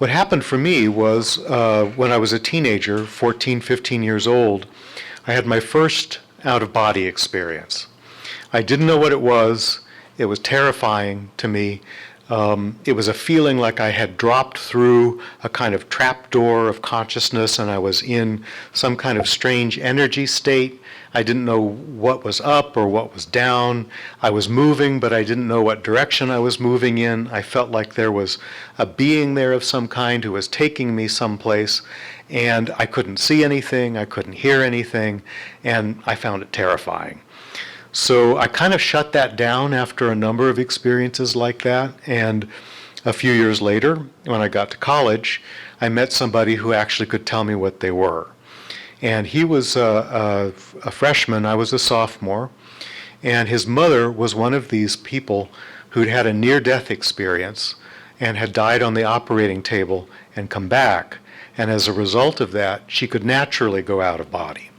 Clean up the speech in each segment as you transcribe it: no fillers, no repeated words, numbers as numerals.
What happened for me was when I was a teenager, 14, 15 years old, I had my first out-of-body experience. I didn't know what it was. It was terrifying to me. It was a feeling like I had dropped through a kind of trapdoor of consciousness and I was in some kind of strange energy state. I didn't know what was up or what was down. I was moving, but I didn't know what direction I was moving in. I felt like there was a being there of some kind who was taking me someplace, and I couldn't see anything, I couldn't hear anything, and I found it terrifying. So I kind of shut that down after a number of experiences like that, and a few years later, when I got to college, I met somebody who actually could tell me what they were. And he was a freshman, I was a sophomore, and his mother was one of these people who'd had a near-death experience and had died on the operating table and come back. And as a result of that, she could naturally go out of body.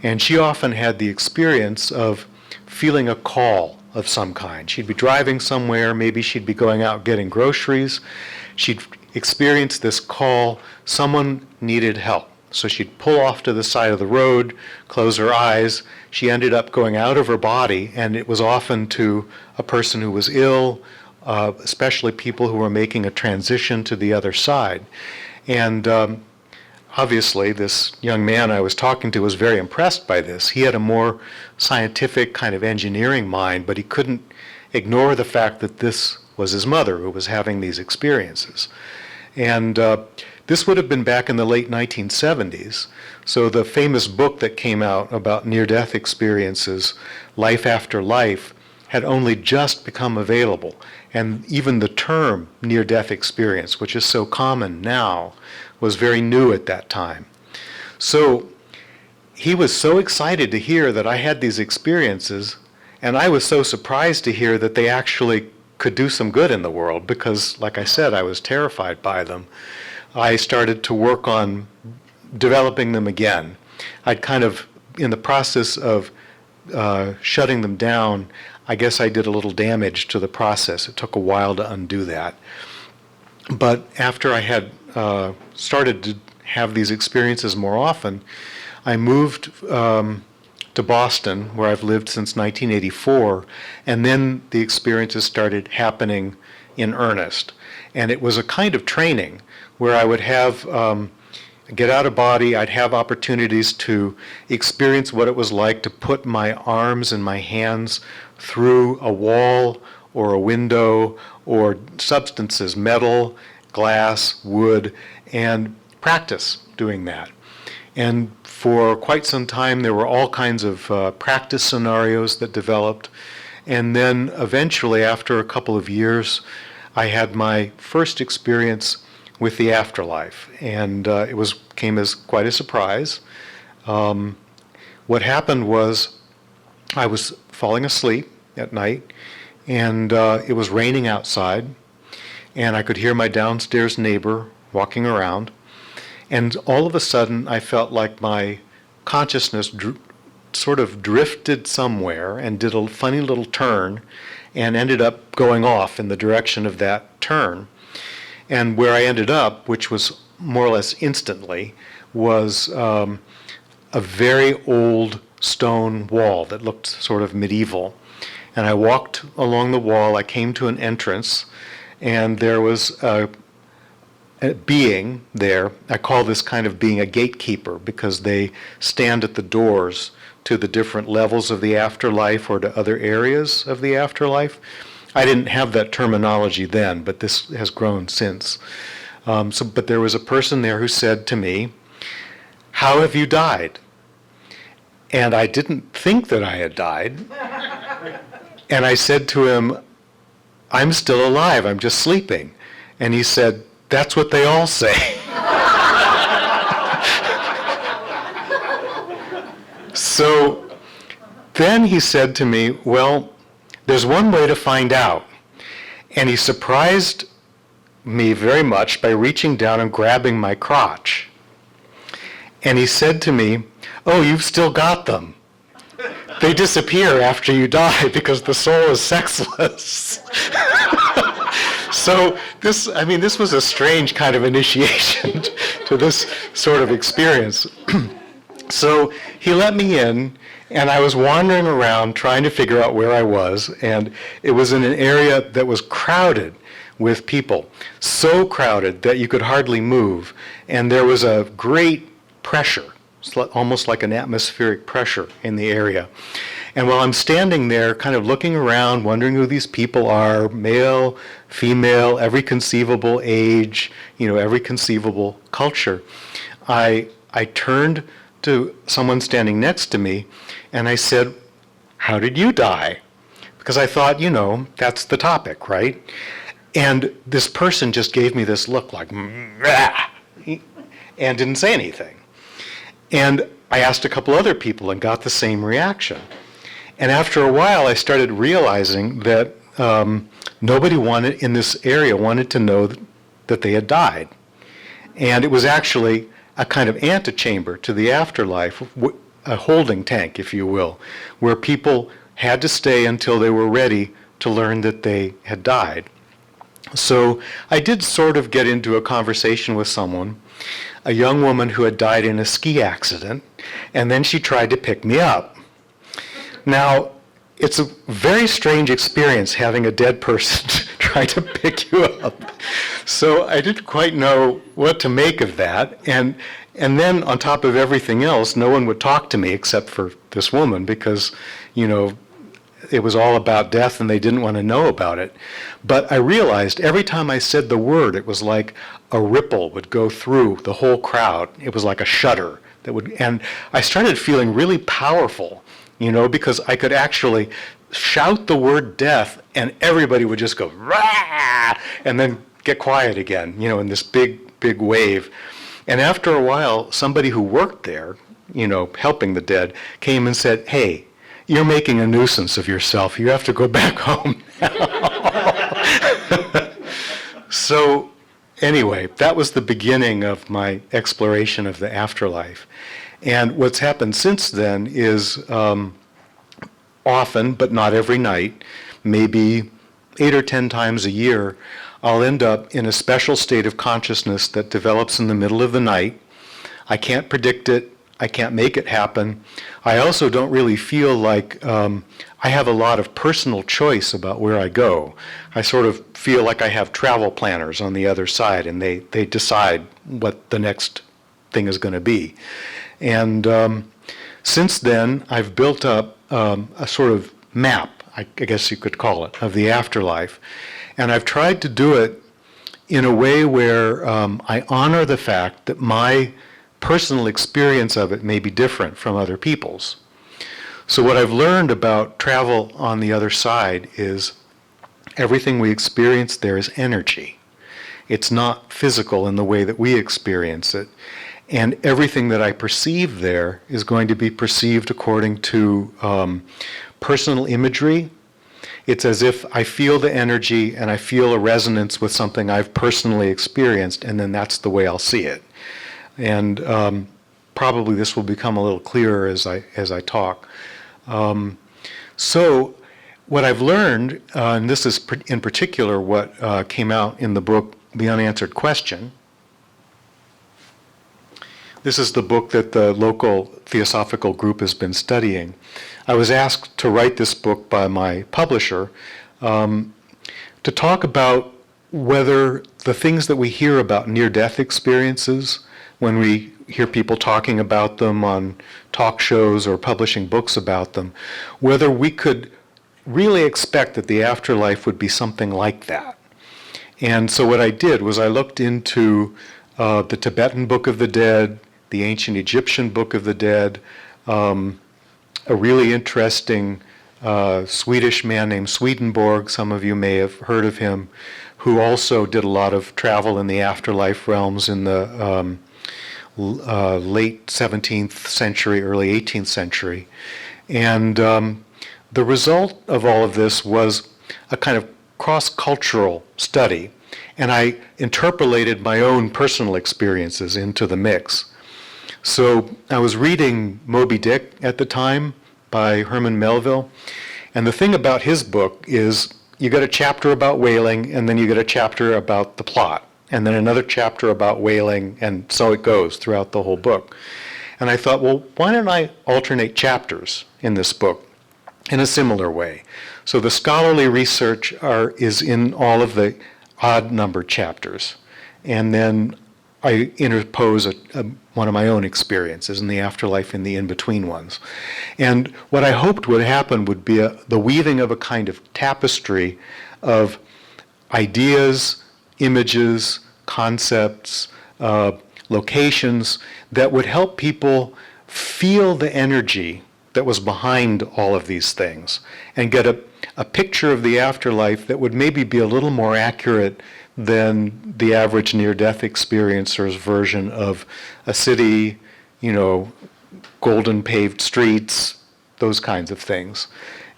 And she often had the experience of feeling a call of some kind. She'd be driving somewhere, maybe she'd be going out getting groceries. She'd experience this call, someone needed help. So she'd pull off to the side of the road, close her eyes. She ended up going out of her body, and it was often to a person who was ill, especially people who were making a transition to the other side. And obviously, this young man I was talking to was very impressed by this. He had a more scientific kind of engineering mind, but he couldn't ignore the fact that this was his mother who was having these experiences. And this would have been back in the late 1970s. So the famous book that came out about near-death experiences, Life After Life, had only just become available. And even the term near-death experience, which is so common now, was very new at that time. So he was so excited to hear that I had these experiences, and I was so surprised to hear that they actually could do some good in the world, because, like I said, I was terrified by them. I started to work on developing them again. I'd kind of, in the process of shutting them down, I guess I did a little damage to the process. It took a while to undo that. But after I had started to have these experiences more often, I moved to Boston, where I've lived since 1984, and then the experiences started happening in earnest. And it was a kind of training where I would have, get out of body, I'd have opportunities to experience what it was like to put my arms and my hands through a wall or a window or substances, metal, glass, wood, and practice doing that. And for quite some time, there were all kinds of practice scenarios that developed. And then eventually, after a couple of years, I had my first experience with the afterlife. And it came as quite a surprise. What happened was I was falling asleep at night, and it was raining outside, and I could hear my downstairs neighbor walking around. And all of a sudden, I felt like my consciousness sort of drifted somewhere and did a funny little turn and ended up going off in the direction of that turn. And where I ended up, which was more or less instantly, was a very old stone wall that looked sort of medieval. And I walked along the wall, I came to an entrance, and there was a being there. I call this kind of being a gatekeeper because they stand at the doors to the different levels of the afterlife or to other areas of the afterlife. I didn't have that terminology then, but this has grown since. But there was a person there who said to me, "How have you died?" And I didn't think that I had died. And I said to him, "I'm still alive, I'm just sleeping." And he said, "That's what they all say." So then he said to me, "Well, there's one way to find out." And he surprised me very much by reaching down and grabbing my crotch. And he said to me, "Oh, you've still got them. They disappear after you die because the soul is sexless." So this was a strange kind of initiation to this sort of experience. So he let me in, and I was wandering around trying to figure out where I was, and it was in an area that was crowded with people, so crowded that you could hardly move, and there was a great pressure, almost like an atmospheric pressure in the area. And while I'm standing there kind of looking around, wondering who these people are, male, female, every conceivable age, every conceivable culture, I turned to someone standing next to me and I said, "How did you die?" Because I thought, that's the topic, right? And this person just gave me this look like, "Rah," and didn't say anything. And I asked a couple other people and got the same reaction. And after a while, I started realizing that nobody in this area wanted to know that they had died. And it was actually a kind of antechamber to the afterlife, a holding tank, if you will, where people had to stay until they were ready to learn that they had died. So I did sort of get into a conversation with someone, a young woman who had died in a ski accident, and then she tried to pick me up. Now, it's a very strange experience having a dead person try to pick you up. So I didn't quite know what to make of that. And then on top of everything else, no one would talk to me except for this woman because, it was all about death and they didn't want to know about it. But I realized every time I said the word, it was like a ripple would go through the whole crowd. It was like a shudder and I started feeling really powerful, because I could actually shout the word death and everybody would just go, "Rah!" and then get quiet again, in this big, big wave. And after a while, somebody who worked there, helping the dead, came and said, "Hey, you're making a nuisance of yourself. You have to go back home now." So anyway, that was the beginning of my exploration of the afterlife. And what's happened since then is often, but not every night, maybe 8 or 10 times a year, I'll end up in a special state of consciousness that develops in the middle of the night. I can't predict it. I can't make it happen. I also don't really feel like I have a lot of personal choice about where I go. I sort of feel like I have travel planners on the other side, and they decide what the next thing is going to be. And since then, I've built up a sort of map, I guess you could call it, of the afterlife. And I've tried to do it in a way where I honor the fact that my personal experience of it may be different from other people's. So what I've learned about travel on the other side is everything we experience there is energy. It's not physical in the way that we experience it. And everything that I perceive there is going to be perceived according to personal imagery. It's as if I feel the energy and I feel a resonance with something I've personally experienced, and then that's the way I'll see it. And probably this will become a little clearer as I talk. So what I've learned, and this is in particular what came out in the book, The Unanswered Question. This is the book that the local Theosophical group has been studying. I was asked to write this book by my publisher to talk about whether the things that we hear about near-death experiences, when we hear people talking about them on talk shows or publishing books about them, whether we could really expect that the afterlife would be something like that. And so what I did was I looked into the Tibetan Book of the Dead, the ancient Egyptian Book of the Dead, a really interesting Swedish man named Swedenborg, some of you may have heard of him, who also did a lot of travel in the afterlife realms in the late 17th century, early 18th century. And the result of all of this was a kind of cross-cultural study, and I interpolated my own personal experiences into the mix. So I was reading Moby Dick at the time by Herman Melville, and the thing about his book is you get a chapter about whaling, and then you get a chapter about the plot, and then another chapter about whaling, and so it goes throughout the whole book. And I thought, well, why don't I alternate chapters in this book in a similar way? So the scholarly research is in all of the odd-numbered chapters, and then I interpose one of my own experiences in the afterlife in the in-between ones. And what I hoped would happen would be the weaving of a kind of tapestry of ideas, images, concepts, locations that would help people feel the energy that was behind all of these things and get a picture of the afterlife that would maybe be a little more accurate than the average near-death experiencer's version of a city, golden paved streets, those kinds of things.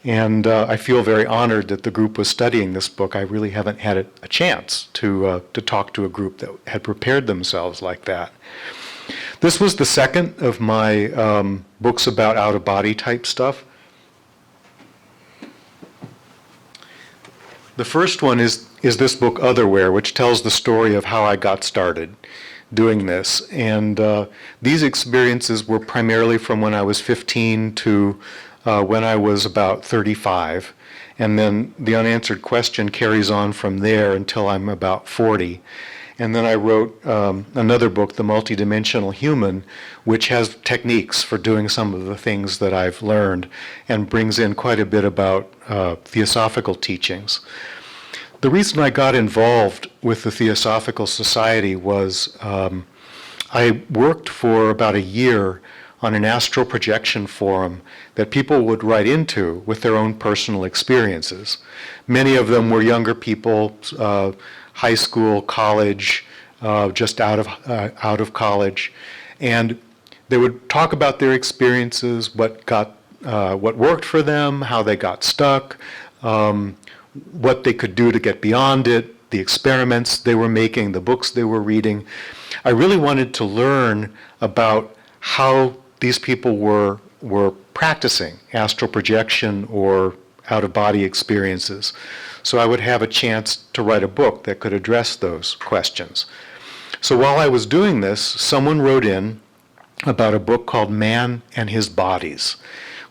And I feel very honored that the group was studying this book. I really haven't had a chance to talk to a group that had prepared themselves like that. This was the second of my books about out-of-body type stuff. The first one is this book, Otherwhere, which tells the story of how I got started doing this. And these experiences were primarily from when I was 15 to when I was about 35. And then the Unanswered Question carries on from there until I'm about 40. And then I wrote another book, The Multidimensional Human, which has techniques for doing some of the things that I've learned and brings in quite a bit about theosophical teachings. The reason I got involved with the Theosophical Society was I worked for about a year on an astral projection forum that people would write into with their own personal experiences. Many of them were younger people, high school, college, just out of college, and they would talk about their experiences, what worked for them, how they got stuck, what they could do to get beyond it, the experiments they were making, the books they were reading. I really wanted to learn about how these people were practicing astral projection or out-of-body experiences. So I would have a chance to write a book that could address those questions. So while I was doing this, someone wrote in about a book called Man and His Bodies,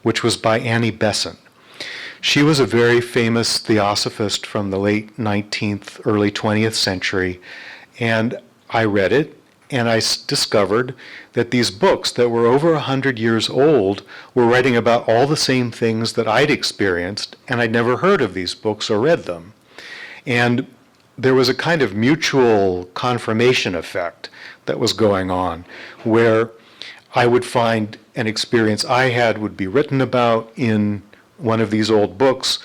which was by Annie Besant. She was a very famous theosophist from the late 19th, early 20th century, and I read it, and I discovered that these books that were over 100 years old were writing about all the same things that I'd experienced, and I'd never heard of these books or read them. And there was a kind of mutual confirmation effect that was going on, where I would find an experience I had would be written about in one of these old books,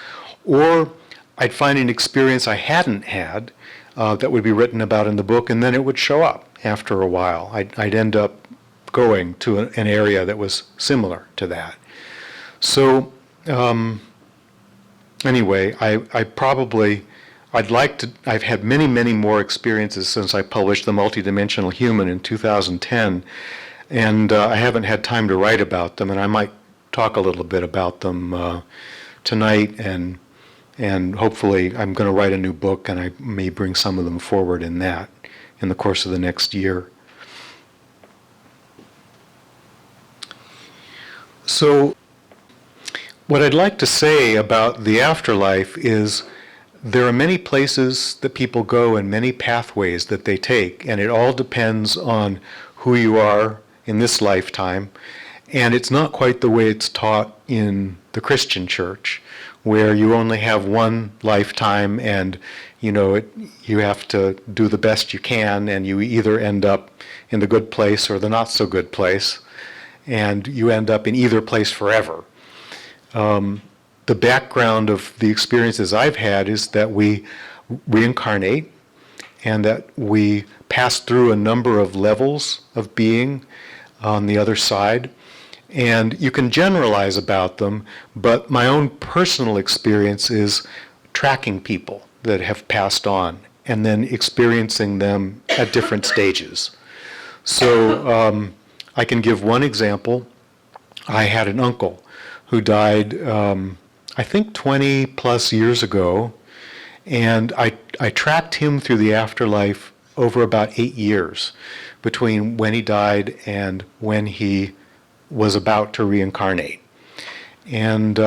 or I'd find an experience I hadn't had that would be written about in the book, and then it would show up after a while. I'd end up going to an area that was similar to that. So anyway, I've had many, many more experiences since I published The Multidimensional Human in 2010, and I haven't had time to write about them, and I might talk a little bit about them tonight, and hopefully I'm going to write a new book, and I may bring some of them forward in the course of the next year. So what I'd like to say about the afterlife is there are many places that people go and many pathways that they take, and it all depends on who you are in this lifetime. And it's not quite the way it's taught in the Christian church, where you only have one lifetime and you have to do the best you can, and you either end up in the good place or the not so good place, and you end up in either place forever. The background of the experiences I've had is that we reincarnate and that we pass through a number of levels of being on the other side. And you can generalize about them, but my own personal experience is tracking people that have passed on and then experiencing them at different stages. So I can give one example. I had an uncle who died, I think 20 plus years ago, And I tracked him through the afterlife over about 8 years, between when he died and when he was about to reincarnate. And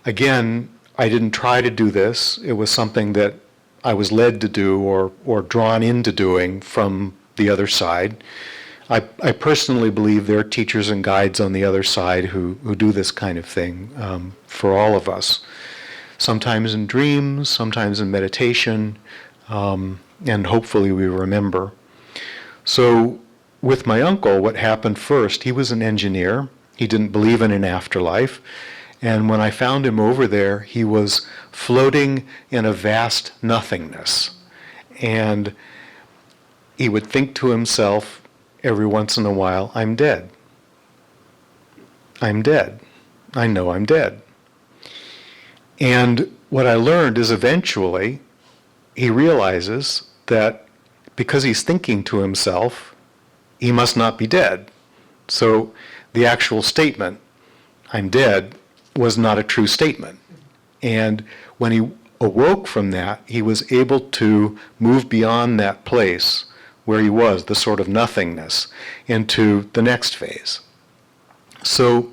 again, I didn't try to do this. It was something that I was led to do or drawn into doing from the other side. I personally believe there are teachers and guides on the other side who do this kind of thing for all of us. Sometimes in dreams, sometimes in meditation, and hopefully we remember. So with my uncle, what happened first, he was an engineer. He didn't believe in an afterlife. And when I found him over there, he was floating in a vast nothingness. And he would think to himself every once in a while, I'm dead. I'm dead. I know I'm dead. And what I learned is eventually he realizes that because he's thinking to himself, he must not be dead. So the actual statement, I'm dead, was not a true statement. And when he awoke from that, he was able to move beyond that place where he was, the sort of nothingness, into the next phase. So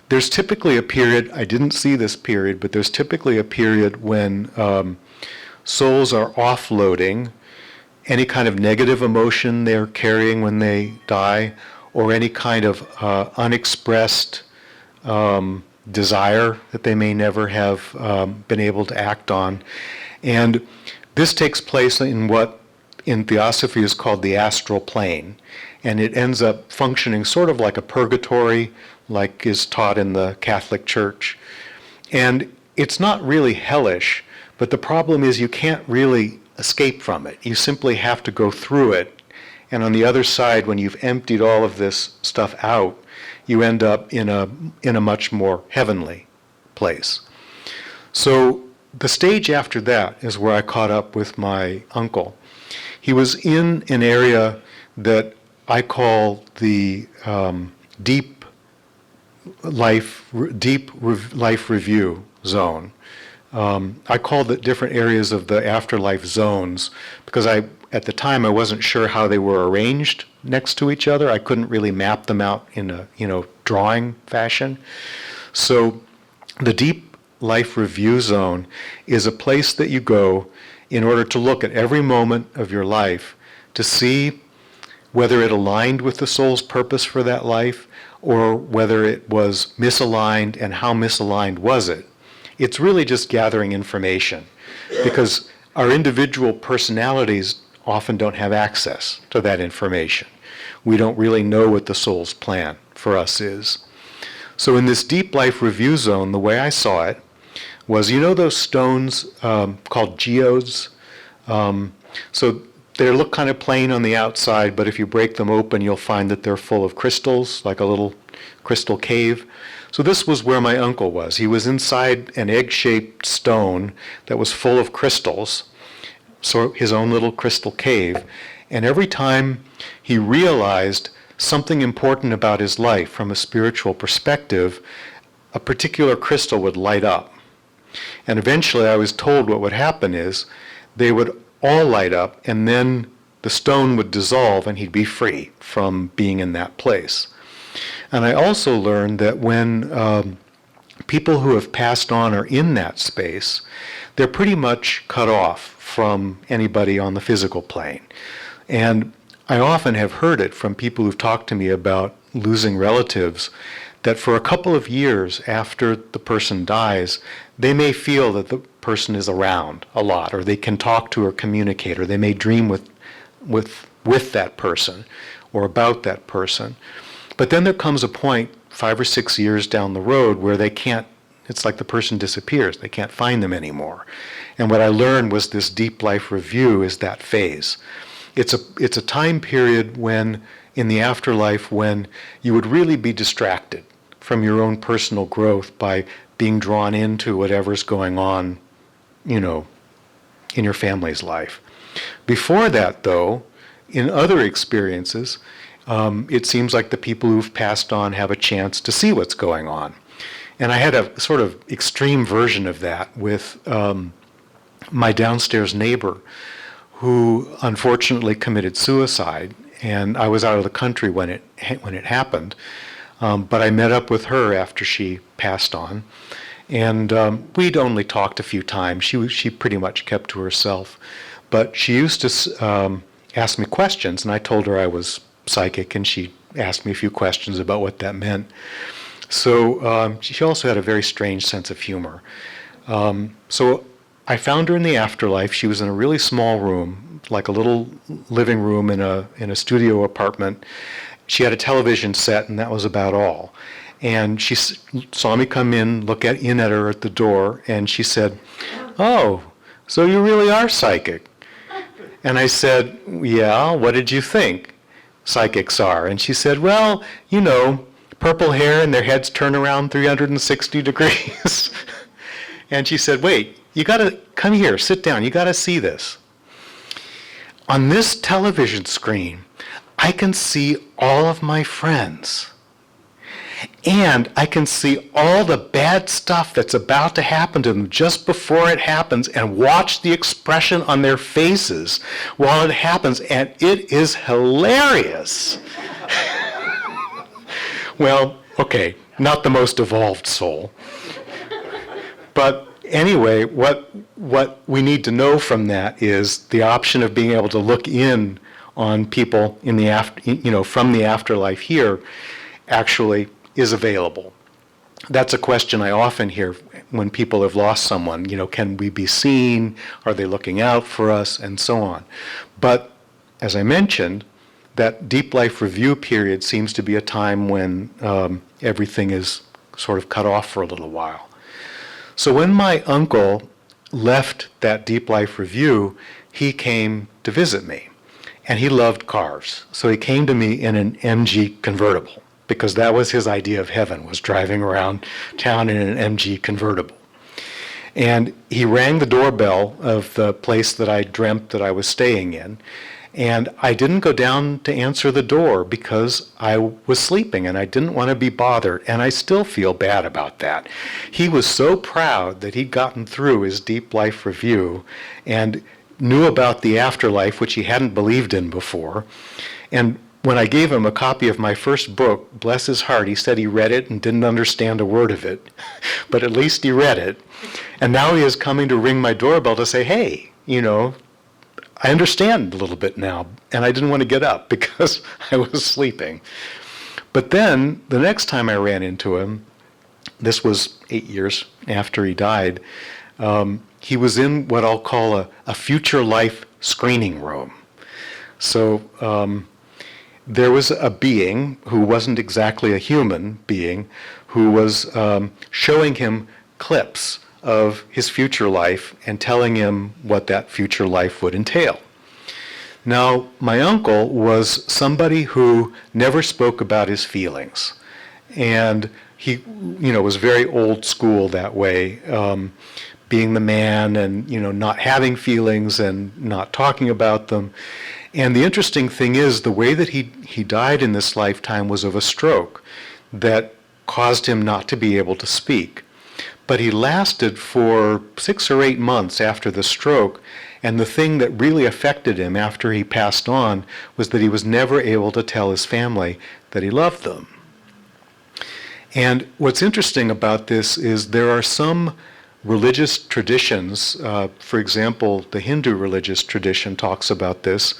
there's typically a period, I didn't see this period, but there's typically a period when souls are offloading any kind of negative emotion they're carrying when they die, or any kind of unexpressed desire that they may never have been able to act on. And this takes place in what in Theosophy is called the astral plane. And it ends up functioning sort of like a purgatory, like is taught in the Catholic Church. And it's not really hellish, but the problem is you can't really escape from it. You simply have to go through it. And on the other side, when you've emptied all of this stuff out, you end up in a much more heavenly place. So the stage after that is where I caught up with my uncle. He was in an area that I call the deep life review zone. I called it different areas of the afterlife zones because at the time I wasn't sure how they were arranged next to each other. I couldn't really map them out in a drawing fashion. So the deep life review zone is a place that you go in order to look at every moment of your life to see whether it aligned with the soul's purpose for that life or whether it was misaligned, and how misaligned was it. It's really just gathering information because our individual personalities often don't have access to that information. We don't really know what the soul's plan for us is. So in this deep life review zone, the way I saw it was, those stones called geodes? So they look kind of plain on the outside, but if you break them open, you'll find that they're full of crystals, like a little crystal cave. So this was where my uncle was. He was inside an egg-shaped stone that was full of crystals, so his own little crystal cave. And every time he realized something important about his life from a spiritual perspective, a particular crystal would light up. And eventually I was told what would happen is they would all light up, and then the stone would dissolve and he'd be free from being in that place. And I also learned that when people who have passed on are in that space, they're pretty much cut off from anybody on the physical plane. And I often have heard it from people who've talked to me about losing relatives, that for a couple of years after the person dies, they may feel that the person is around a lot, or they can talk to or communicate, or they may dream with that person or about that person. But then there comes a point 5 or 6 years down the road where they can't, it's like the person disappears. They can't find them anymore. And what I learned was this deep life review is that phase. It's a time period when, in the afterlife, when you would really be distracted from your own personal growth by being drawn into whatever's going on, in your family's life. Before that, though, in other experiences, it seems like the people who've passed on have a chance to see what's going on. And I had a sort of extreme version of that with my downstairs neighbor, who unfortunately committed suicide, and I was out of the country when it happened. But I met up with her after she passed on, and we'd only talked a few times. She pretty much kept to herself, but she used to ask me questions, and I told her I was psychic, and she asked me a few questions about what that meant. So she also had a very strange sense of humor. So I found her in the afterlife. She was in a really small room, like a little living room in a studio apartment. She had a television set, and that was about all. And she saw me come in, look in at her at the door, and she said, "Oh, so you really are psychic?" And I said, "Yeah, what did you think psychics are?" And she said, "Well, you know, purple hair and their heads turn around 360 degrees." And she said, "Wait, you gotta come here, sit down, you gotta see this. On this television screen, I can see all of my friends. And I can see all the bad stuff that's about to happen to them just before it happens, and watch the expression on their faces while it happens, and it is hilarious." Well, okay, not the most evolved soul. But anyway, what we need to know from that is the option of being able to look in on people in the from the afterlife here actually is available. That's a question I often hear when people have lost someone. Can we be seen? Are they looking out for us? And so on. But as I mentioned, that deep life review period seems to be a time when everything is sort of cut off for a little while. So when my uncle left that deep life review, he came to visit me. And he loved cars. So he came to me in an MG convertible, because that was his idea of heaven, was driving around town in an MG convertible. And he rang the doorbell of the place that I dreamt that I was staying in. And I didn't go down to answer the door because I was sleeping and I didn't want to be bothered. And I still feel bad about that. He was so proud that he'd gotten through his deep life review and knew about the afterlife, which he hadn't believed in before. And when I gave him a copy of my first book, bless his heart, he said he read it and didn't understand a word of it, but at least he read it. And now he is coming to ring my doorbell to say, "Hey, I understand a little bit now," and I didn't want to get up because I was sleeping. But then, the next time I ran into him, this was 8 years after he died, he was in what I'll call a future life screening room. So there was a being who wasn't exactly a human being who was showing him clips of his future life and telling him what that future life would entail. Now, my uncle was somebody who never spoke about his feelings. And he, was very old school that way, being the man and, not having feelings and not talking about them. And the interesting thing is, the way that he died in this lifetime was of a stroke that caused him not to be able to speak. But he lasted for 6 or 8 months after the stroke, and the thing that really affected him after he passed on was that he was never able to tell his family that he loved them. And what's interesting about this is there are some religious traditions, for example, the Hindu religious tradition talks about this.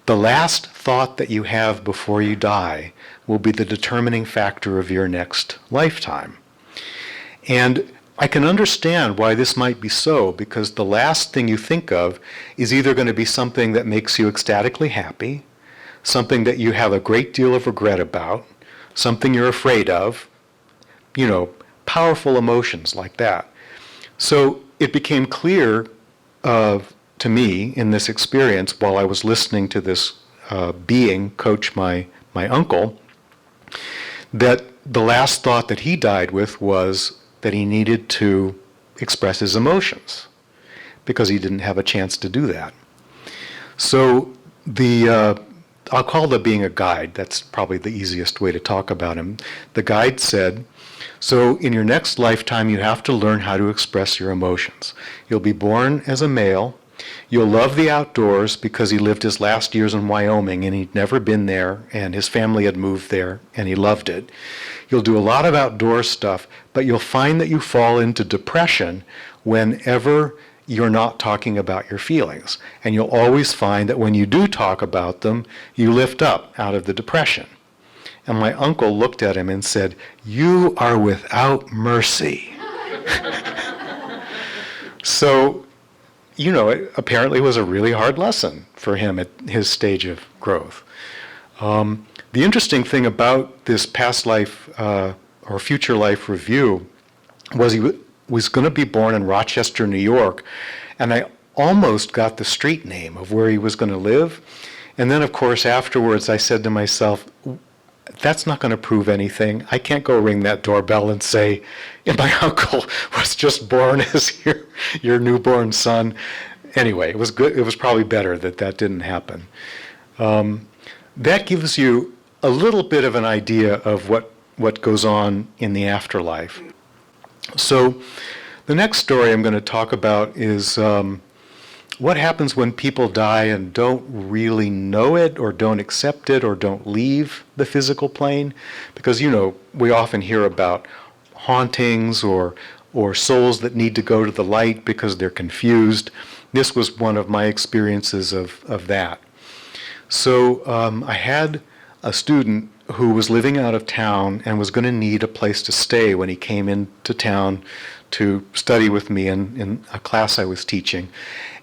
The last thought that you have before you die will be the determining factor of your next lifetime. And I can understand why this might be so, because the last thing you think of is either going to be something that makes you ecstatically happy, something that you have a great deal of regret about, something you're afraid of, powerful emotions like that. So it became clear to me in this experience while I was listening to this being coach my uncle, that the last thought that he died with was that he needed to express his emotions because he didn't have a chance to do that. So I'll call the being a guide. That's probably the easiest way to talk about him. The guide said, So in your next lifetime, you have to learn how to express your emotions. You'll be born as a male. You'll love the outdoors because he lived his last years in Wyoming and he'd never been there, and his family had moved there and he loved it. You'll do a lot of outdoor stuff, but you'll find that you fall into depression whenever you're not talking about your feelings. And you'll always find that when you do talk about them, you lift up out of the depression. And my uncle looked at him and said, "You are without mercy." So, it apparently was a really hard lesson for him at his stage of growth. The interesting thing about this past life or future life review was he was going to be born in Rochester, New York, and I almost got the street name of where he was going to live. And then, of course, afterwards I said to myself, that's not going to prove anything. I can't go ring that doorbell and say, my uncle was just born as your newborn son. Anyway, it was good. It was probably better that didn't happen. That gives you a little bit of an idea of what goes on in the afterlife. So the next story I'm going to talk about is what happens when people die and don't really know it or don't accept it or don't leave the physical plane. Because, we often hear about hauntings or souls that need to go to the light because they're confused. This was one of my experiences of that. So I had a student who was living out of town and was going to need a place to stay when he came into town to study with me in a class I was teaching.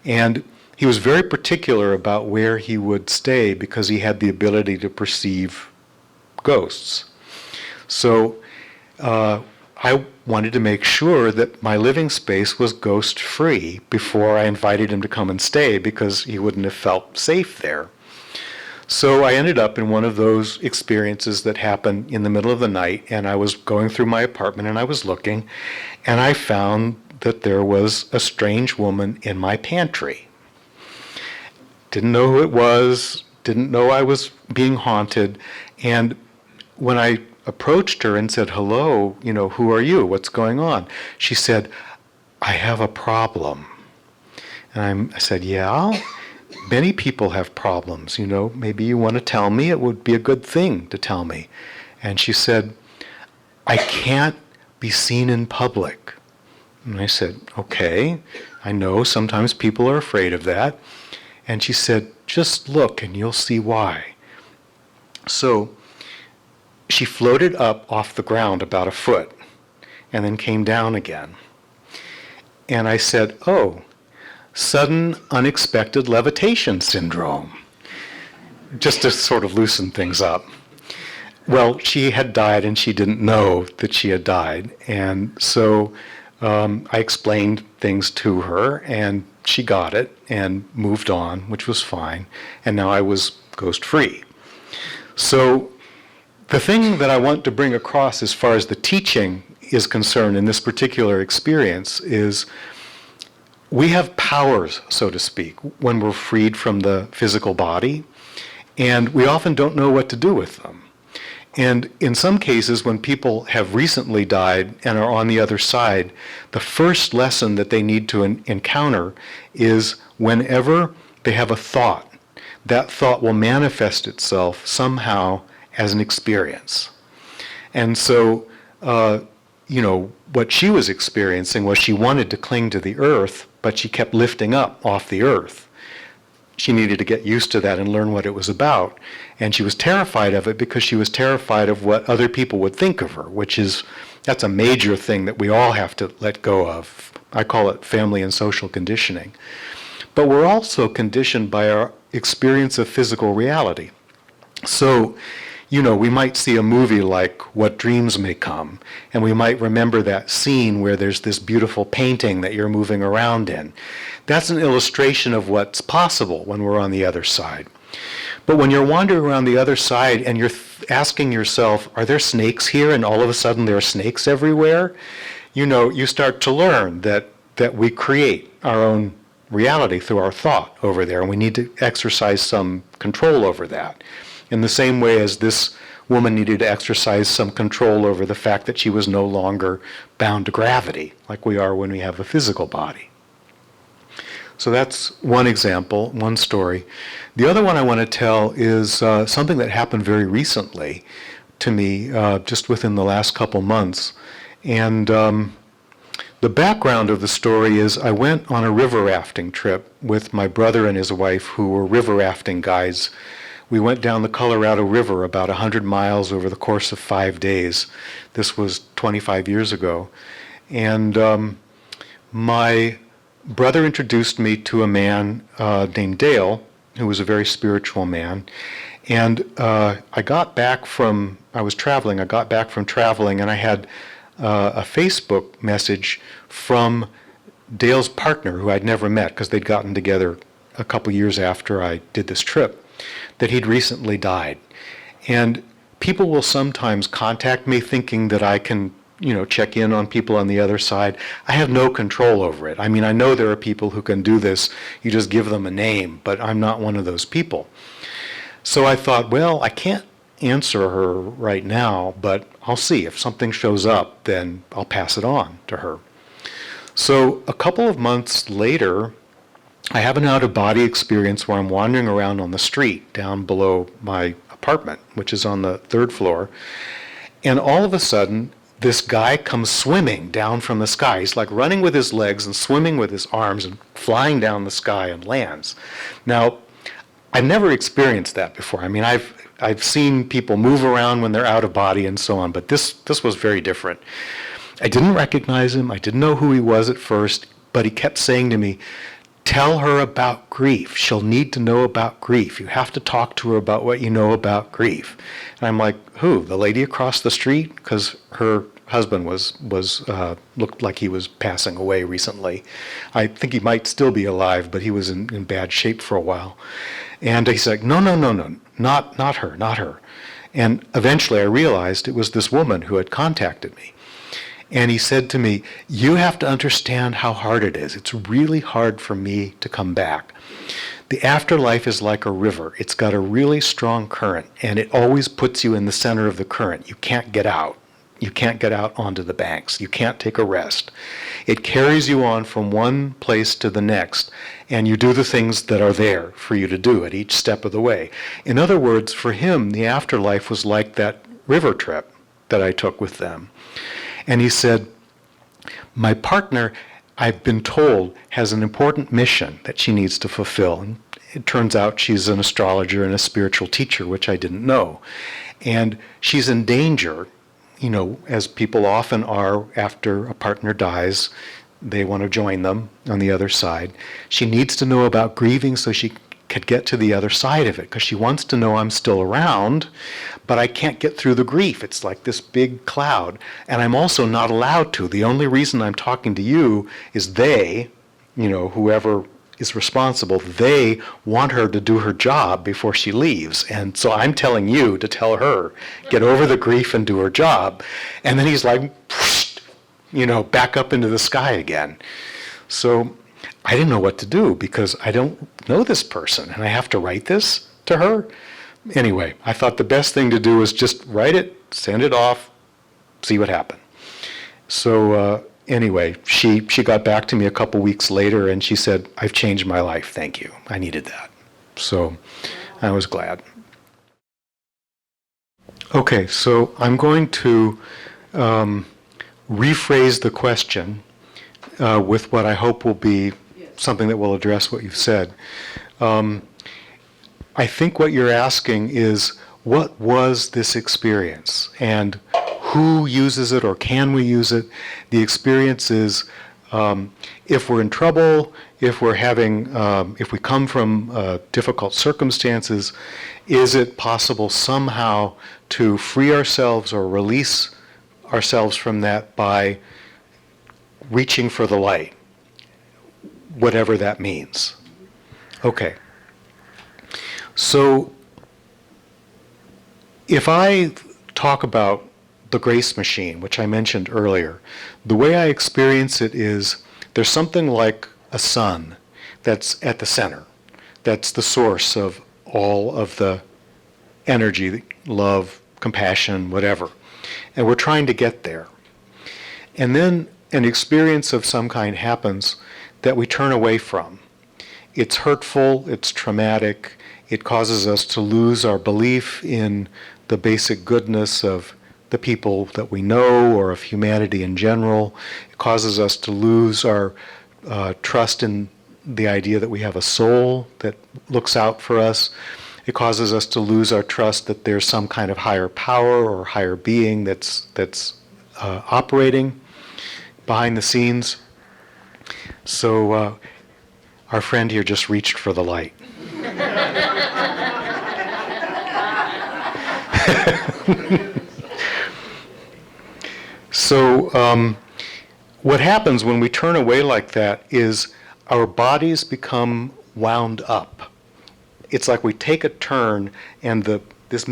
And he was very particular about where he would stay because he had the ability to perceive ghosts. So I wanted to make sure that my living space was ghost-free before I invited him to come and stay because he wouldn't have felt safe there. So I ended up in one of those experiences that happen in the middle of the night, and I was going through my apartment and I was looking, and I found that there was a strange woman in my pantry. Didn't know who it was, didn't know I was being haunted, and when I approached her and said, "Hello, who are you? What's going on?" She said, "I have a problem." And I said, "Yeah? Many people have problems, maybe you want to tell me. It would be a good thing to tell me." And she said, "I can't be seen in public." And I said, "Okay, I know sometimes people are afraid of that." And she said, "Just look and you'll see why." So she floated up off the ground about a foot and then came down again. And I said, "Oh, sudden unexpected levitation syndrome," just to sort of loosen things up. Well, she had died and she didn't know that she had died. And so I explained things to her and she got it and moved on, which was fine. And now I was ghost-free. So the thing that I want to bring across as far as the teaching is concerned in this particular experience is we have powers, so to speak, when we're freed from the physical body, and we often don't know what to do with them. And in some cases, when people have recently died and are on the other side, the first lesson that they need to encounter is whenever they have a thought, that thought will manifest itself somehow as an experience. And so, what she was experiencing was she wanted to cling to the earth, but she kept lifting up off the earth. She needed to get used to that and learn what it was about. And she was terrified of it because she was terrified of what other people would think of her, that's a major thing that we all have to let go of. I call it family and social conditioning. But we're also conditioned by our experience of physical reality. So, we might see a movie like What Dreams May Come, and we might remember that scene where there's this beautiful painting that you're moving around in. That's an illustration of what's possible when we're on the other side. But when you're wandering around the other side and you're asking yourself, are there snakes here? And all of a sudden there are snakes everywhere. You start to learn that we create our own reality through our thought over there, and we need to exercise some control over that. In the same way as this woman needed to exercise some control over the fact that she was no longer bound to gravity, like we are when we have a physical body. So that's one example, one story. The other one I want to tell is something that happened very recently to me, just within the last couple months. And the background of the story is I went on a river rafting trip with my brother and his wife, who were river rafting guides. We went down the Colorado River about 100 miles over the course of 5 days. This was 25 years ago. And my brother introduced me to a man named Dale, who was a very spiritual man. And I got back from traveling, and I had a Facebook message from Dale's partner, who I'd never met because they'd gotten together a couple years after I did this trip, that he'd recently died. And people will sometimes contact me thinking that I can, check in on people on the other side. I have no control over it. I mean, I know there are people who can do this. You just give them a name, but I'm not one of those people. So I thought, well, I can't answer her right now, but I'll see. If something shows up, then I'll pass it on to her. So a couple of months later, I have an out-of-body experience where I'm wandering around on the street down below my apartment, which is on the 3rd floor, and all of a sudden, this guy comes swimming down from the sky. He's like running with his legs and swimming with his arms and flying down the sky and lands. Now, I've never experienced that before. I mean, I've seen people move around when they're out of body and so on, but this was very different. I didn't recognize him. I didn't know who he was at first, but he kept saying to me, "Tell her about grief. She'll need to know about grief. You have to talk to her about what you know about grief." And I'm like, who? The lady across the street? Because her husband looked like he was passing away recently. I think he might still be alive, but he was in bad shape for a while. And he's like, no, not her. And eventually I realized it was this woman who had contacted me. And he said to me, "You have to understand how hard it is. It's really hard for me to come back. The afterlife is like a river. It's got a really strong current, and it always puts you in the center of the current. You can't get out. You can't get out onto the banks. You can't take a rest. It carries you on from one place to the next, and you do the things that are there for you to do at each step of the way." In other words, for him, the afterlife was like that river trip that I took with them. And he said, "My partner, I've been told, has an important mission that she needs to fulfill." And it turns out she's an astrologer and a spiritual teacher, which I didn't know. And she's in danger, as people often are after a partner dies. They want to join them on the other side. She needs to know about grieving so she could get to the other side of it, because she wants to know I'm still around, but I can't get through the grief. It's like this big cloud, and I'm also not allowed to. The only reason I'm talking to you is they, whoever is responsible, they want her to do her job before she leaves. And so I'm telling you to tell her, get over the grief and do her job. And then he's like, back up into the sky again. So I didn't know what to do because I don't know this person and I have to write this to her. Anyway, I thought the best thing to do was just write it, send it off, see what happened. So anyway, she got back to me a couple weeks later and she said, "I've changed my life, thank you. I needed that." So I was glad. Okay, so I'm going to rephrase the question with what I hope will be something that will address what you've said. I think what you're asking is, what was this experience? And who uses it, or can we use it? The experience is, if we're in trouble, if we come from difficult circumstances, is it possible somehow to free ourselves or release ourselves from that by reaching for the light, whatever that means? Okay. So if I talk about the grace machine, which I mentioned earlier, the way I experience it is there's something like a sun that's at the center. That's the source of all of the energy, love, compassion, whatever. And we're trying to get there. And then an experience of some kind happens that we turn away from. It's hurtful, it's traumatic, it causes us to lose our belief in the basic goodness of the people that we know or of humanity in general. It causes us to lose our trust in the idea that we have a soul that looks out for us. It causes us to lose our trust that there's some kind of higher power or higher being that's operating behind the scenes. So our friend here just reached for the light. So what happens when we turn away like that is our bodies become wound up. It's like we take a turn and this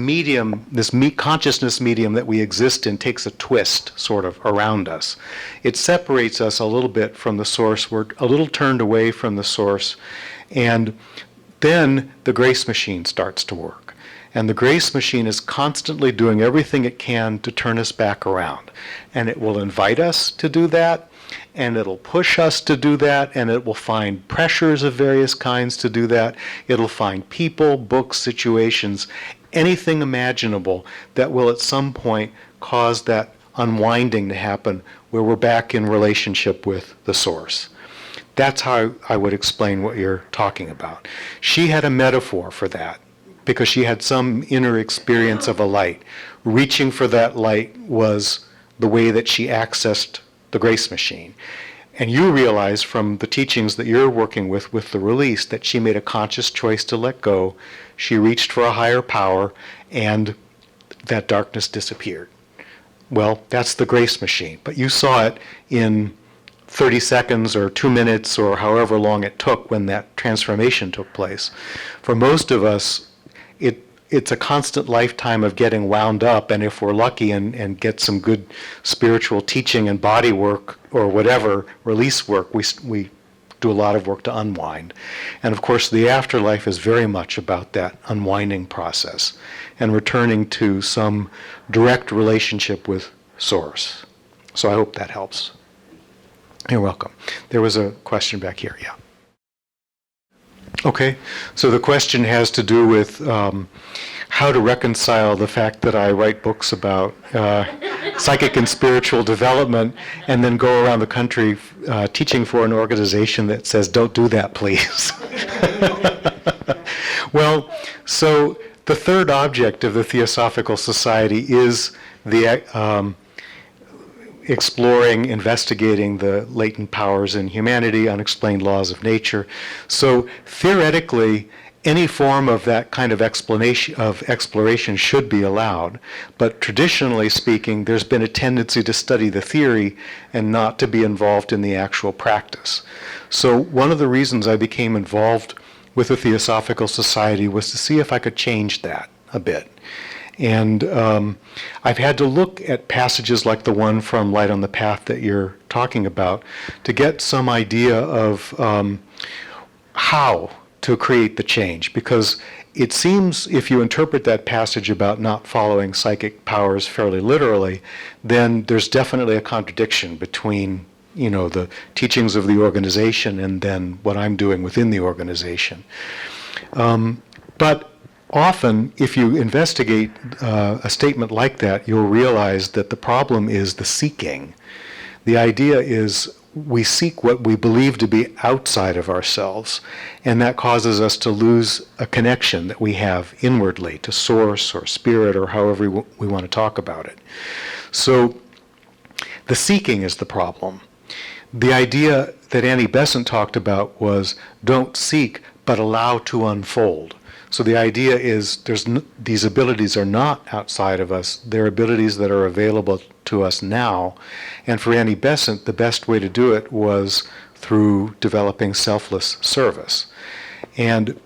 consciousness medium that we exist in takes a twist sort of around us. It separates us a little bit from the source. We're a little turned away from the source. And then the grace machine starts to work. And the grace machine is constantly doing everything it can to turn us back around. And it will invite us to do that, and it'll push us to do that, and it will find pressures of various kinds to do that. It'll find people, books, situations, anything imaginable that will at some point cause that unwinding to happen where we're back in relationship with the source. That's how I would explain what you're talking about. She had a metaphor for that because she had some inner experience of a light. Reaching for that light was the way that she accessed the grace machine. And you realize from the teachings that you're working with the release, that she made a conscious choice to let go. She reached for a higher power, and that darkness disappeared. Well, that's the grace machine. But you saw it in 30 seconds or 2 minutes or however long it took when that transformation took place. For most of us, it's a constant lifetime of getting wound up, and if we're lucky and get some good spiritual teaching and body work or whatever, release work, we do a lot of work to unwind. And of course the afterlife is very much about that unwinding process and returning to some direct relationship with Source. So I hope that helps. You're welcome. There was a question back here, yeah. Okay, so the question has to do with how to reconcile the fact that I write books about psychic and spiritual development and then go around the country teaching for an organization that says, don't do that, please. Well, so the third object of the Theosophical Society is the exploring, investigating the latent powers in humanity, unexplained laws of nature. So theoretically, any form of that kind of exploration should be allowed. But traditionally speaking, there's been a tendency to study the theory and not to be involved in the actual practice. So one of the reasons I became involved with the Theosophical Society was to see if I could change that a bit. And I've had to look at passages like the one from Light on the Path that you're talking about to get some idea of how to create the change. Because it seems if you interpret that passage about not following psychic powers fairly literally, then there's definitely a contradiction between, you know, the teachings of the organization and then what I'm doing within the organization. But often, if you investigate a statement like that, you'll realize that the problem is the seeking. The idea is we seek what we believe to be outside of ourselves, and that causes us to lose a connection that we have inwardly to Source or Spirit or however we want to talk about it. So the seeking is the problem. The idea that Annie Besant talked about was don't seek, but allow to unfold. So the idea is these abilities are not outside of us. They're abilities that are available to us now. And for Annie Besant, the best way to do it was through developing selfless service. And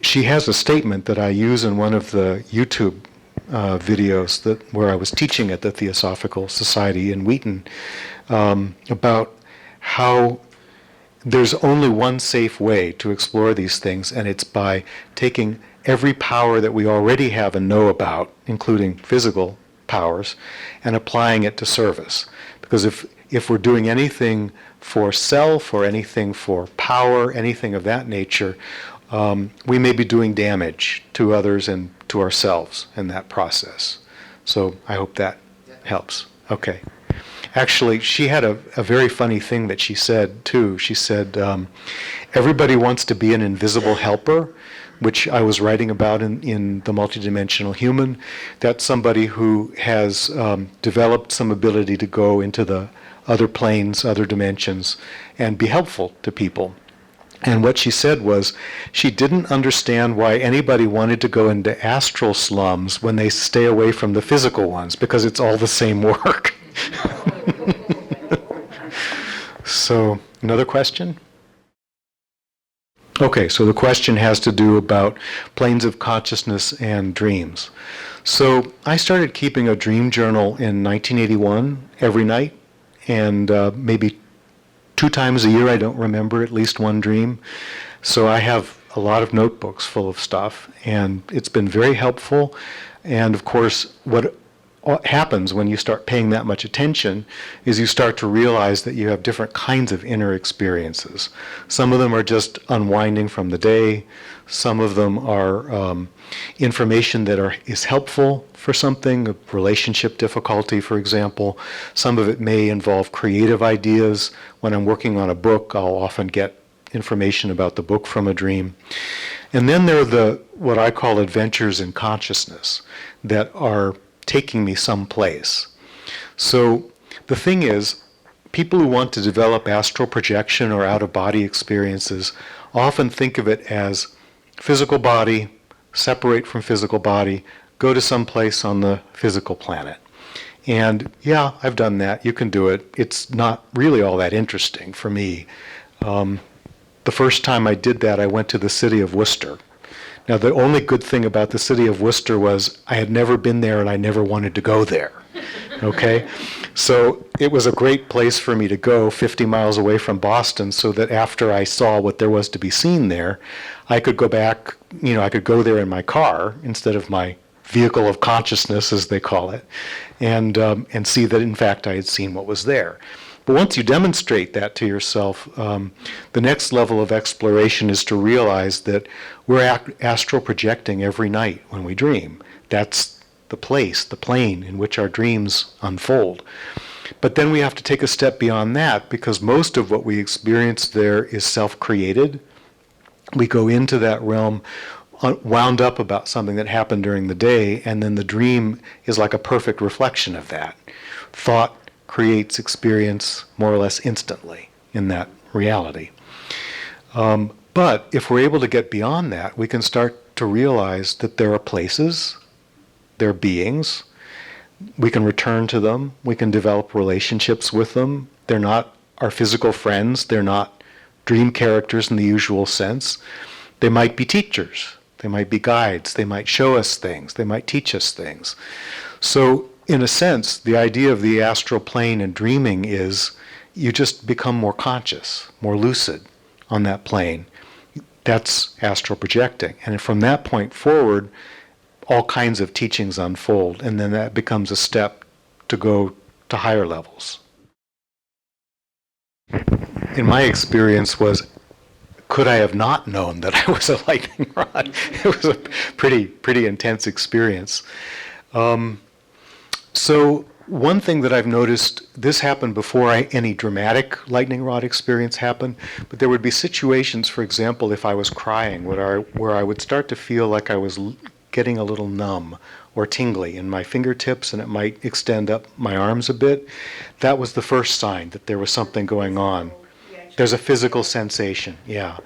she has a statement that I use in one of the YouTube videos where I was teaching at the Theosophical Society in Wheaton about how there's only one safe way to explore these things, and it's by taking every power that we already have and know about, including physical powers, and applying it to service. Because if we're doing anything for self or anything for power, anything of that nature, we may be doing damage to others and to ourselves in that process. So I hope that helps. Okay. Actually, she had a very funny thing that she said, too. She said, everybody wants to be an invisible helper, which I was writing about in The Multidimensional Human. That's somebody who has developed some ability to go into the other planes, other dimensions, and be helpful to people. And what she said was, she didn't understand why anybody wanted to go into astral slums when they stay away from the physical ones, because it's all the same work. So, another question? Okay, so the question has to do about planes of consciousness and dreams. So I started keeping a dream journal in 1981 every night, and maybe 2 times a year, I don't remember, at least one dream. So I have a lot of notebooks full of stuff, and it's been very helpful. And of course, what happens when you start paying that much attention is you start to realize that you have different kinds of inner experiences. Some of them are just unwinding from the day. Some of them are information that is helpful for something, a relationship difficulty, for example. Some of it may involve creative ideas. When I'm working on a book, I'll often get information about the book from a dream. And then there are what I call adventures in consciousness that are taking me someplace. So the thing is, people who want to develop astral projection or out-of-body experiences often think of it as physical body, separate from physical body, go to some place on the physical planet. And yeah, I've done that. You can do it. It's not really all that interesting for me. The first time I did that, I went to the city of Worcester. Now, the only good thing about the city of Worcester was I had never been there and I never wanted to go there. Okay? So it was a great place for me to go 50 miles away from Boston, so that after I saw what there was to be seen there, I could go back, I could go there in my car instead of my vehicle of consciousness, as they call it, and see that, in fact, I had seen what was there. But once you demonstrate that to yourself, the next level of exploration is to realize that we're astral projecting every night when we dream. That's the place, the plane in which our dreams unfold. But then we have to take a step beyond that, because most of what we experience there is self-created. We go into that realm wound up about something that happened during the day, and then the dream is like a perfect reflection of that. Thought creates experience more or less instantly in that reality. But if we're able to get beyond that, we can start to realize that there are places, there are beings, we can return to them, we can develop relationships with them. They're not our physical friends, they're not dream characters in the usual sense. They might be teachers, they might be guides, they might show us things, they might teach us things. So in a sense, the idea of the astral plane and dreaming is you just become more conscious, more lucid on that plane. That's astral projecting. And from that point forward, all kinds of teachings unfold, and then that becomes a step to go to higher levels. In my experience was, could I have not known that I was a lightning rod? It was a pretty intense experience. So one thing that I've noticed, this happened before any dramatic lightning rod experience happened, but there would be situations, for example, if I was crying, where I would start to feel like I was getting a little numb or tingly in my fingertips, and it might extend up my arms a bit. That was the first sign that there was something going on. There's a physical sensation, yeah.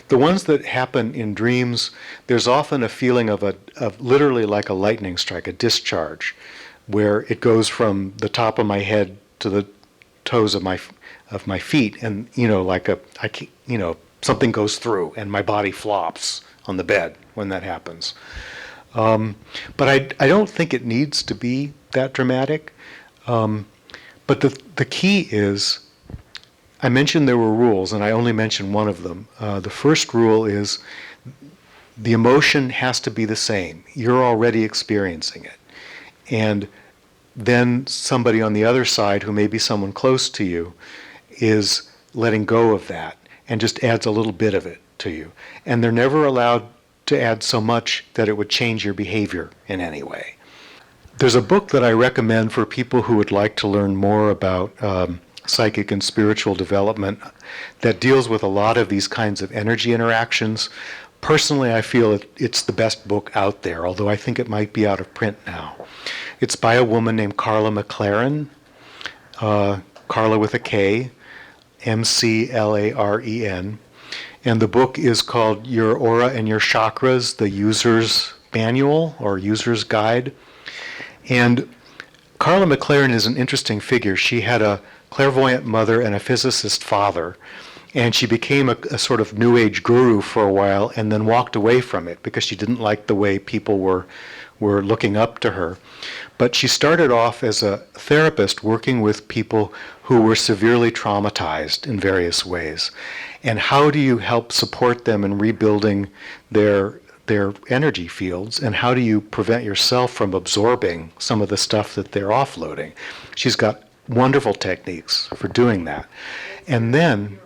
The ones that happen in dreams, there's often a feeling of literally like a lightning strike, a discharge, where it goes from the top of my head to the toes of my feet, and something goes through, and my body flops on the bed when that happens. But I don't think it needs to be that dramatic. But the key is, I mentioned there were rules, and I only mentioned one of them. The first rule is the emotion has to be the same. You're already experiencing it. And then somebody on the other side, who may be someone close to you, is letting go of that and just adds a little bit of it to you. And they're never allowed to add so much that it would change your behavior in any way. There's a book that I recommend for people who would like to learn more about psychic and spiritual development that deals with a lot of these kinds of energy interactions. Personally, I feel it's the best book out there, although I think it might be out of print now. It's by a woman named Carla McLaren, Carla with a K, McLaren, and the book is called Your Aura and Your Chakras, the User's Manual or User's Guide. And Carla McLaren is an interesting figure. She had a clairvoyant mother and a physicist father, and she became a sort of New Age guru for a while and then walked away from it because she didn't like the way people were looking up to her. But she started off as a therapist working with people who were severely traumatized in various ways. And how do you help support them in rebuilding their energy fields, and how do you prevent yourself from absorbing some of the stuff that they're offloading? She's got wonderful techniques for doing that. And then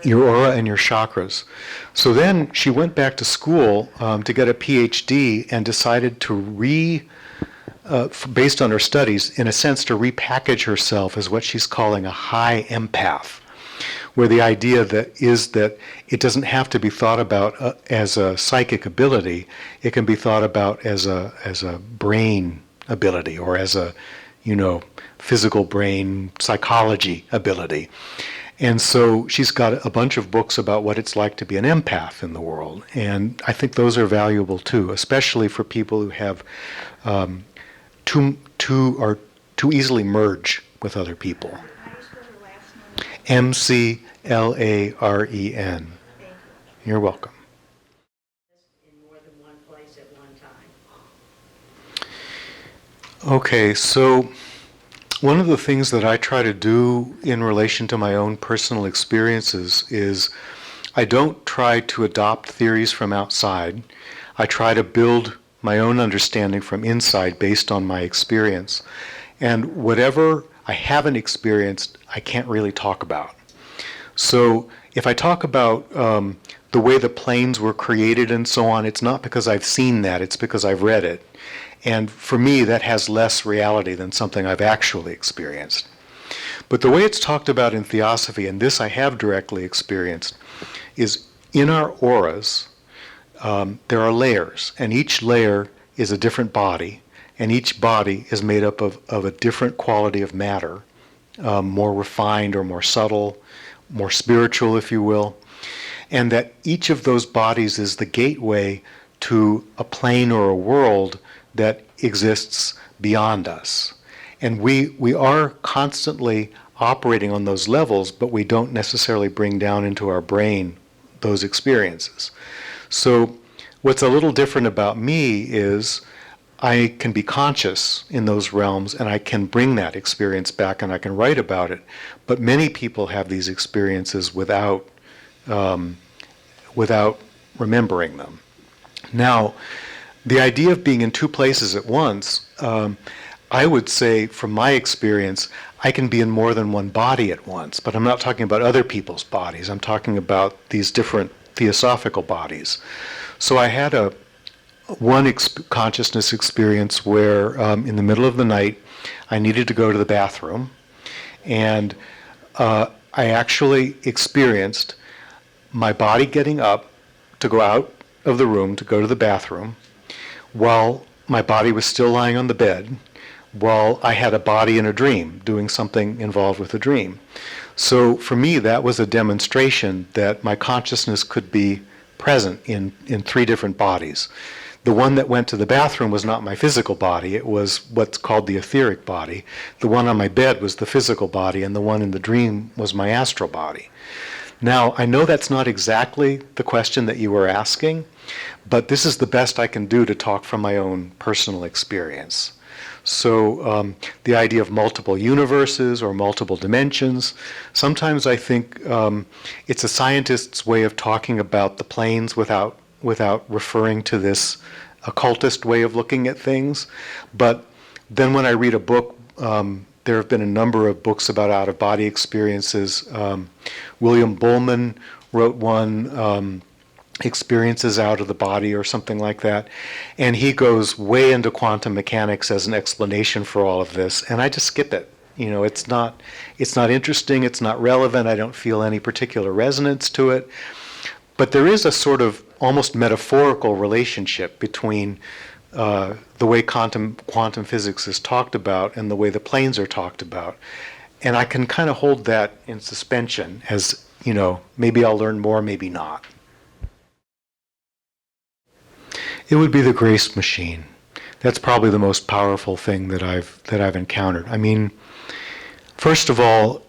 your aura and your chakras. So then she went back to school to get a PhD and decided to based on her studies, in a sense, to repackage herself as what she's calling a high empath, where the idea is that it doesn't have to be thought about as a psychic ability. It can be thought about as a brain ability, or as a physical brain psychology ability. And so she's got a bunch of books about what it's like to be an empath in the world. And I think those are valuable too, especially for people who have too easily merge with other people. McLaren. You're welcome. In more than one place at one time. Okay, so one of the things that I try to do in relation to my own personal experiences is I don't try to adopt theories from outside. I try to build my own understanding from inside based on my experience. And whatever I haven't experienced, I can't really talk about. So if I talk about the way the planes were created and so on, it's not because I've seen that, it's because I've read it. And for me, that has less reality than something I've actually experienced. But the way it's talked about in Theosophy, and this I have directly experienced, is in our auras, there are layers, and each layer is a different body, and each body is made up of a different quality of matter, more refined or more subtle, more spiritual, if you will, and that each of those bodies is the gateway to a plane or a world that exists beyond us. And we are constantly operating on those levels, but we don't necessarily bring down into our brain those experiences. So what's a little different about me is I can be conscious in those realms, and I can bring that experience back, and I can write about it. But many people have these experiences without remembering them. Now, the idea of being in two places at once, I would say from my experience, I can be in more than one body at once, but I'm not talking about other people's bodies. I'm talking about these different theosophical bodies. So I had one consciousness experience where in the middle of the night, I needed to go to the bathroom, and I actually experienced my body getting up to go out of the room to go to the bathroom, while my body was still lying on the bed, while I had a body in a dream, doing something involved with a dream. So for me, that was a demonstration that my consciousness could be present in three different bodies. The one that went to the bathroom was not my physical body, it was what's called the etheric body. The one on my bed was the physical body, and the one in the dream was my astral body. Now, I know that's not exactly the question that you were asking, but this is the best I can do to talk from my own personal experience. So the idea of multiple universes or multiple dimensions, sometimes I think it's a scientist's way of talking about the planes without without referring to this occultist way of looking at things. But then when I read a book, there have been a number of books about out-of-body experiences. William Bullman wrote one, Experiences Out of the Body or something like that. And he goes way into quantum mechanics as an explanation for all of this. And I just skip it. You know, it's not interesting, it's not relevant, I don't feel any particular resonance to it. But there is a sort of almost metaphorical relationship between the way quantum physics is talked about and the way the planes are talked about. And I can kind of hold that in suspension as, you know, maybe I'll learn more, maybe not. It would be the grace machine. That's probably the most powerful thing that I've encountered. I mean, first of all,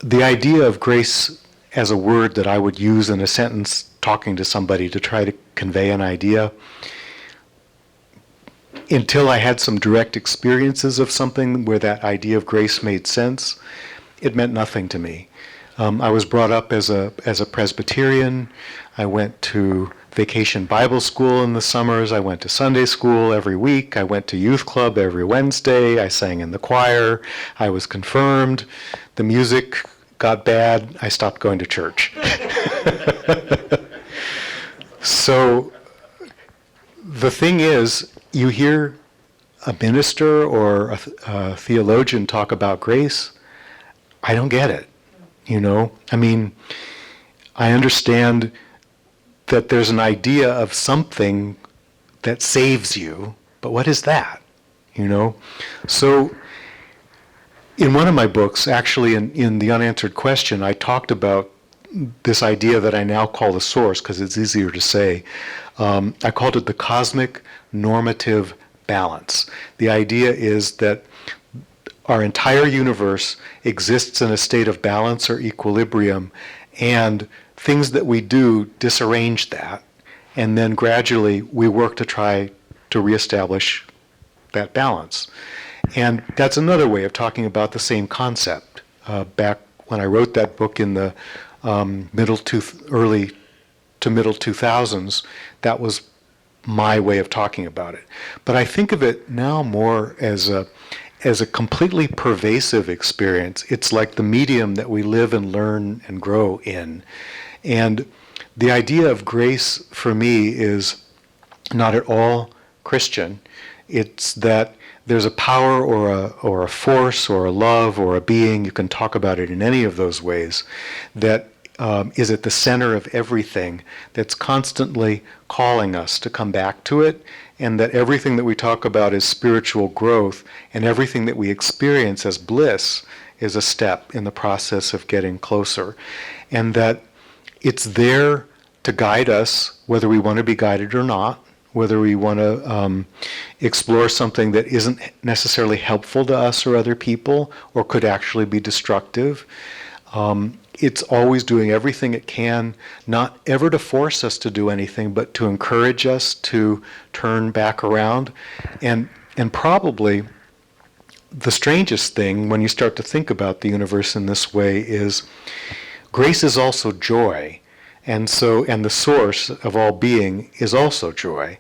the idea of grace as a word that I would use in a sentence talking to somebody to try to convey an idea, until I had some direct experiences of something where that idea of grace made sense, it meant nothing to me. I was brought up as a Presbyterian. I went to vacation Bible school in the summers. I went to Sunday school every week. I went to youth club every Wednesday. I sang in the choir. I was confirmed. The music got bad. I stopped going to church. So the thing is, you hear a minister or a theologian talk about grace, I don't get it, you know? I mean, I understand that there's an idea of something that saves you, but what is that, you know? So in one of my books, actually in The Unanswered Question, I talked about this idea that I now call the source, because it's easier to say. I called it the cosmic normative balance. The idea is that our entire universe exists in a state of balance or equilibrium, and things that we do disarrange that, and then gradually we work to try to reestablish that balance. And that's another way of talking about the same concept. Back when I wrote that book in the early to middle 2000s, that was my way of talking about it. But I think of it now more as a completely pervasive experience. It's like the medium that we live and learn and grow in. And the idea of grace for me is not at all Christian. It's that there's a power or a force or a love or a being, you can talk about it in any of those ways, that is at the center of everything, that's constantly calling us to come back to it, and that everything that we talk about is spiritual growth, and everything that we experience as bliss is a step in the process of getting closer. And that it's there to guide us, whether we want to be guided or not, whether we want to explore something that isn't necessarily helpful to us or other people, or could actually be destructive. It's always doing everything it can, not ever to force us to do anything, but to encourage us to turn back around. And probably the strangest thing when you start to think about the universe in this way is grace is also joy. And the source of all being is also joy.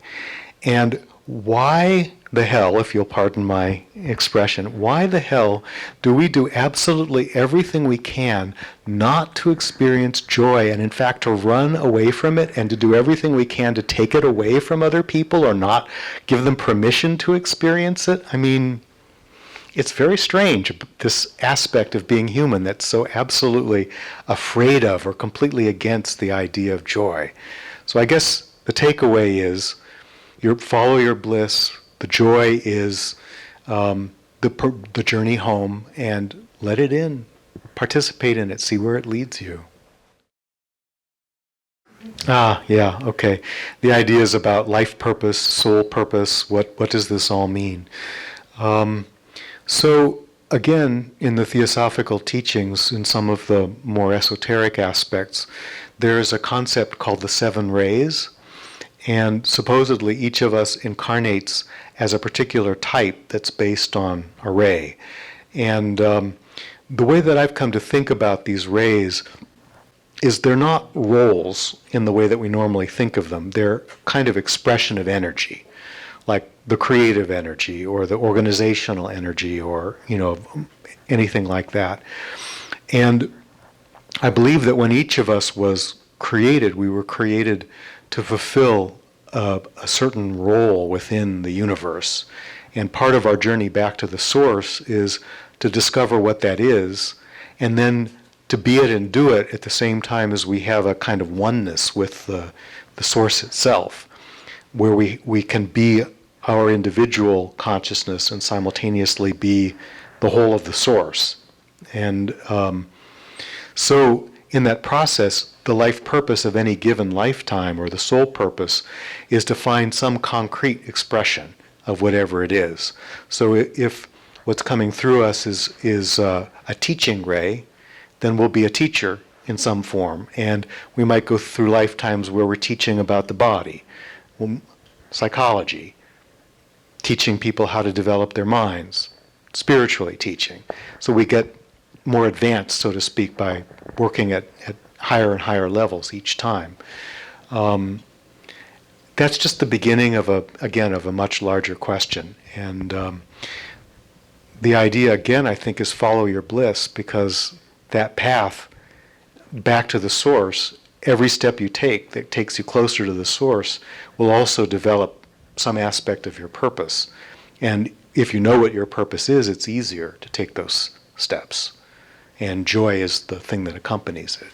And why the hell, if you'll pardon my expression, why the hell do we do absolutely everything we can not to experience joy, and in fact to run away from it, and to do everything we can to take it away from other people or not give them permission to experience it? I mean, it's very strange, this aspect of being human that's so absolutely afraid of or completely against the idea of joy. So I guess the takeaway is, follow your bliss. The joy is the journey home, and let it in. Participate in it. See where it leads you. Yeah, okay. The idea is about life purpose, soul purpose. What does this all mean? So again, in the Theosophical teachings, in some of the more esoteric aspects, there is a concept called the 7 rays. And supposedly each of us incarnates as a particular type that's based on a ray. And the way that I've come to think about these rays is they're not roles in the way that we normally think of them. They're kind of expression of energy, like the creative energy or the organizational energy or, anything like that. And I believe that when each of us was created, we were created to fulfill a certain role within the universe. And part of our journey back to the source is to discover what that is, and then to be it and do it at the same time as we have a kind of oneness with the source itself, where we can be our individual consciousness and simultaneously be the whole of the source. And so in that process, the life purpose of any given lifetime, or the soul purpose, is to find some concrete expression of whatever it is. So if what's coming through us is a teaching ray, then we'll be a teacher in some form. And we might go through lifetimes where we're teaching about the body, psychology, teaching people how to develop their minds, spiritually teaching. So we get more advanced, so to speak, by working at higher and higher levels each time. That's just the beginning of a much larger question. And the idea, again, I think, is follow your bliss, because that path back to the source, every step you take that takes you closer to the source, will also develop some aspect of your purpose. And if you know what your purpose is, it's easier to take those steps. And joy is the thing that accompanies it.